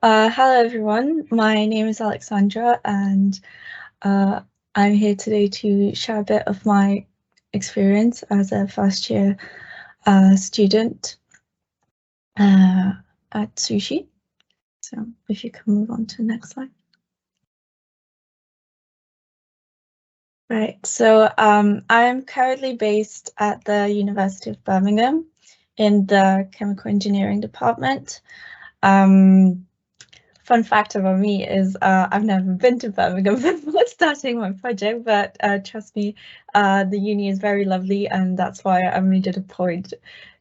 Hello everyone, my name is Alexandra and I'm here today to share a bit of my experience as a first year student at SusHy. So if you can move on to the next slide. Right, so I am currently based at the University of Birmingham in the Chemical Engineering department. Fun fact about me is I've never been to Birmingham before starting my project, but trust me, the uni is very lovely, and that's why I made it a point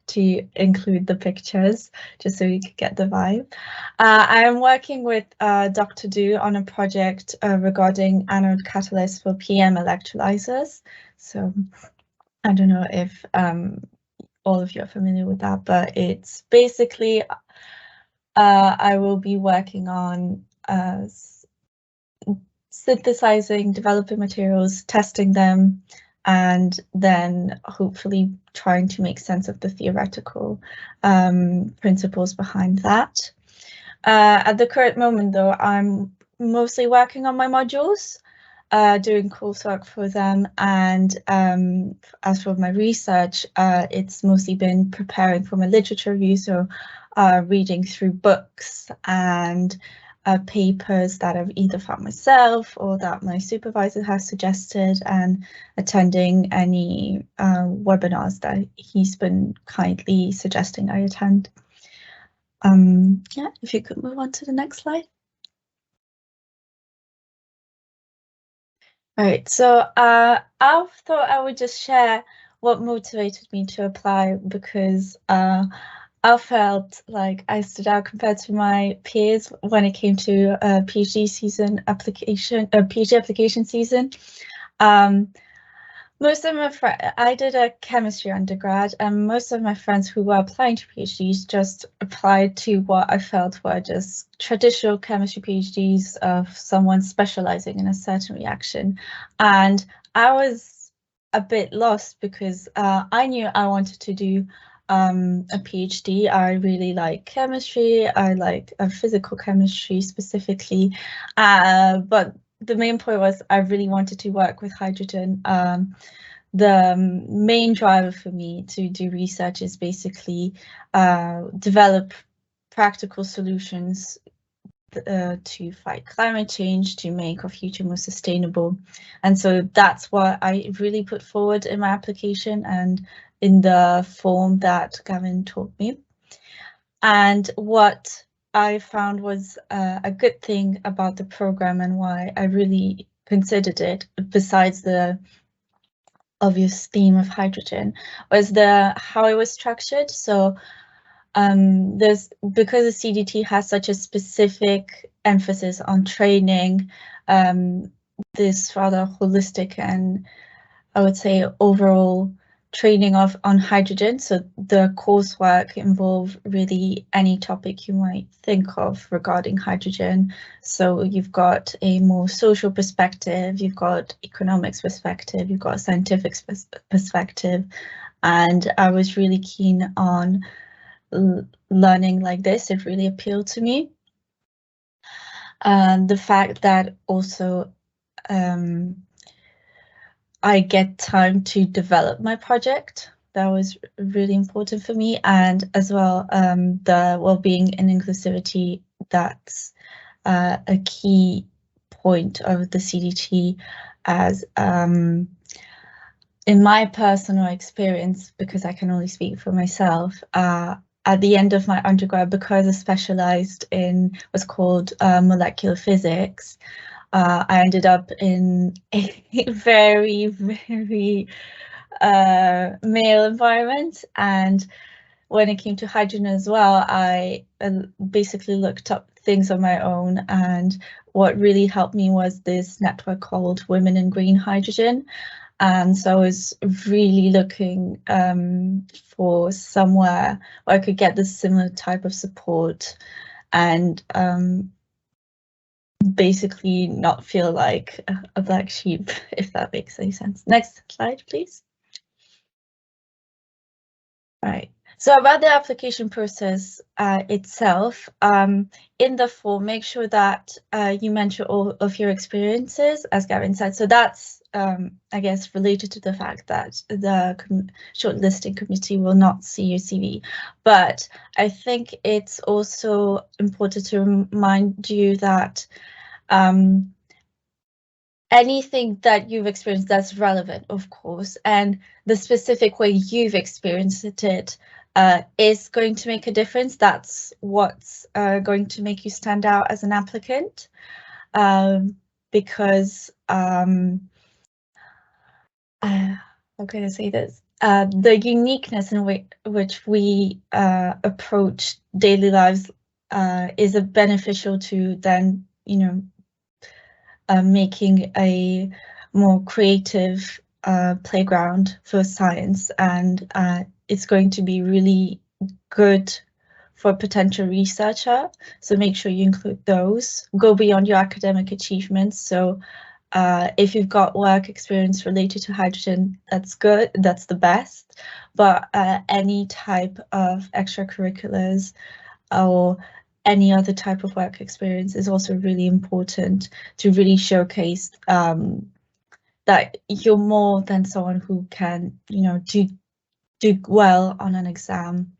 to include the pictures, just so you could get the vibe. I am working with Dr. Du on a project regarding anode catalysts for PM electrolyzers. So I don't know if all of you are familiar with that, but it's basically I will be working on synthesizing, developing materials, testing them, and then hopefully trying to make sense of the theoretical principles behind that. At the current moment, though, I'm mostly working on my modules, doing coursework for them, and as for my research, it's mostly been preparing for my literature review, so reading through books and papers that I've either found myself or that my supervisor has suggested, and attending any webinars that he's been kindly suggesting I attend. Yeah, if you could move on to the next slide. All right, so I thought I would just share what motivated me to apply, because I felt like I stood out compared to my peers when it came to PhD application season. Most of my friends, I did a chemistry undergrad, and most of my friends who were applying to PhDs just applied to what I felt were just traditional chemistry PhDs of someone specializing in a certain reaction. And I was a bit lost because I knew I wanted to do a PhD. I really like chemistry. I like physical chemistry specifically, but the main point was I really wanted to work with hydrogen. The main driver for me to do research is basically develop practical solutions to fight climate change, to make our future more sustainable. And so that's what I really put forward in my application and in the form that Gavin taught me. And what I found was a good thing about the program, and why I really considered it, besides the obvious theme of hydrogen, was how it was structured. So because the CDT has such a specific emphasis on training, this rather holistic and I would say overall training on hydrogen. So the coursework involve really any topic you might think of regarding hydrogen. So you've got a more social perspective, you've got economics perspective, you've got a scientific perspective, and I was really keen on learning like this. It really appealed to me. The fact that also I get time to develop my project, that was really important for me, and as well the well-being and inclusivity, that's a key point of the CDT, as in my personal experience, because I can only speak for myself, at the end of my undergrad, because I specialized in what's called molecular physics, I ended up in a very, very male environment. And when it came to hydrogen as well, I basically looked up things on my own. And what really helped me was this network called Women in Green Hydrogen. And so I was really looking for somewhere where I could get this similar type of support and basically not feel like a black sheep, if that makes any sense. Next slide, please. Right. So about the application process itself, in the form, make sure that you mention all of your experiences, as Gavin said. So that's, I guess, related to the fact that the shortlisting committee will not see your CV. But I think it's also important to remind you that anything that you've experienced that's relevant, of course, and the specific way you've experienced it is going to make a difference. That's what's going to make you stand out as an applicant, because how can I say this? The uniqueness in which we approach daily lives is beneficial to then, you know, making a more creative playground for science, and it's going to be really good for a potential researcher. So make sure you include those. Go beyond your academic achievements. So if you've got work experience related to hydrogen, that's good, that's the best. But any type of extracurriculars or any other type of work experience is also really important to really showcase that you're more than someone who can, you know, do well on an exam.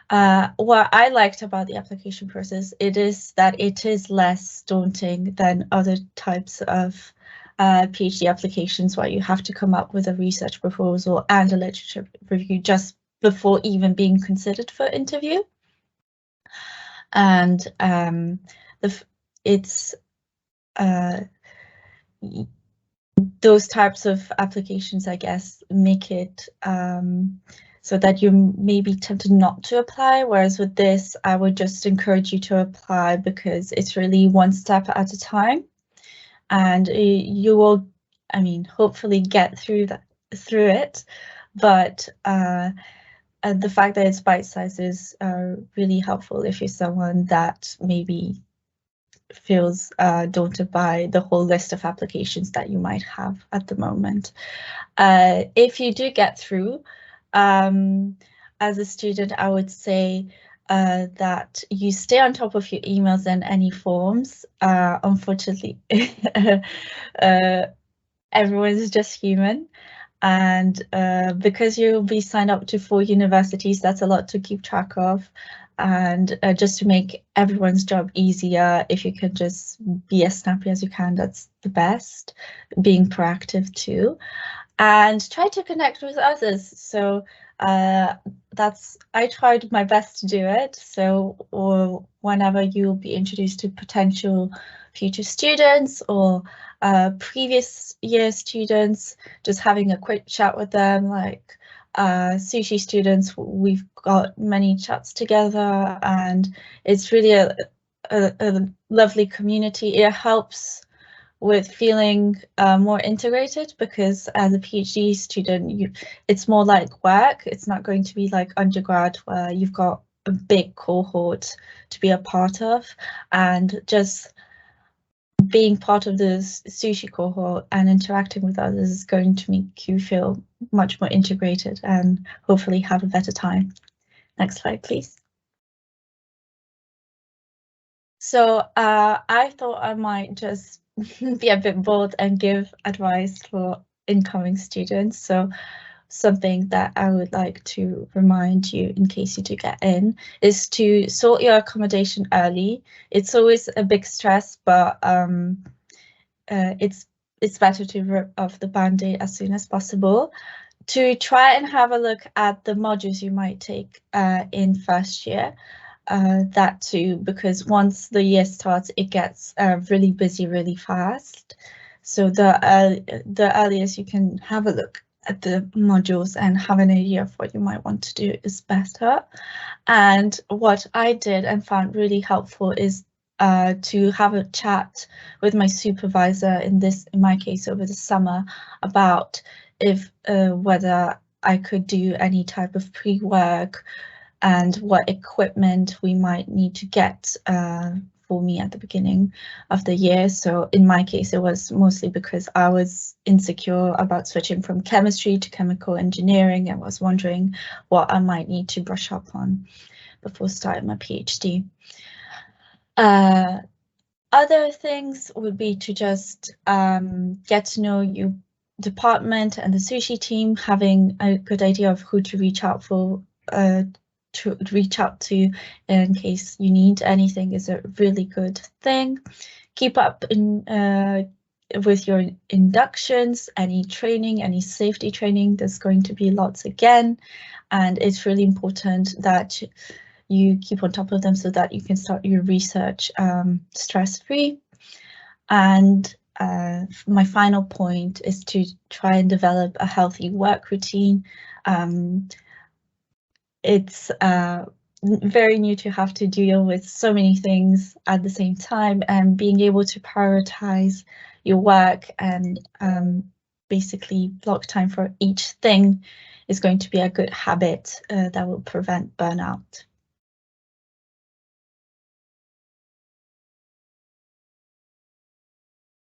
What I liked about the application process, it is that it is less daunting than other types of PhD applications where you have to come up with a research proposal and a literature review just before even being considered for interview. And it's those types of applications, I guess, make it so that you may be tempted not to apply, whereas with this, I would just encourage you to apply because it's really one step at a time, and you will, I mean, hopefully get through it, but the fact that it's bite-sized is really helpful if you're someone that maybe feels daunted by the whole list of applications that you might have at the moment. If you do get through, as a student, I would say that you stay on top of your emails and any forms. Unfortunately, everyone's just human. And because you'll be signed up to 4 universities, that's a lot to keep track of. And just to make everyone's job easier, if you can just be as snappy as you can, that's the best. Being proactive too. And try to connect with others. So I tried my best to do it. So or whenever you'll be introduced to potential future students or previous year students, just having a quick chat with them, like SusHy students, we've got many chats together, and it's really a lovely community. It helps with feeling more integrated, because as a PhD student, it's more like work. It's not going to be like undergrad where you've got a big cohort to be a part of, and just being part of the SusHy cohort and interacting with others is going to make you feel much more integrated and hopefully have a better time. Next slide, please. So I thought I might just be a bit bold and give advice for incoming students. So something that I would like to remind you in case you do get in is to sort your accommodation early. It's always a big stress, but it's better to rip off the band-aid as soon as possible. To try and have a look at the modules you might take in first year. That too, because once the year starts, it gets really busy really fast. So the earliest you can have a look at the modules and have an idea of what you might want to do is better. And what I did and found really helpful is to have a chat with my supervisor, in my case over the summer, about if whether I could do any type of pre-work and what equipment we might need to get for me at the beginning of the year. So in my case, it was mostly because I was insecure about switching from chemistry to chemical engineering and was wondering what I might need to brush up on before starting my PhD. Other things would be to just get to know your department and the SusHy team, having a good idea of who to reach out to in case you need anything is a really good thing. Keep up with your inductions, any training, any safety training. There's going to be lots again, and it's really important that you keep on top of them so that you can start your research stress-free. And my final point is to try and develop a healthy work routine. It's very new to have to deal with so many things at the same time, and being able to prioritize your work and basically block time for each thing is going to be a good habit that will prevent burnout.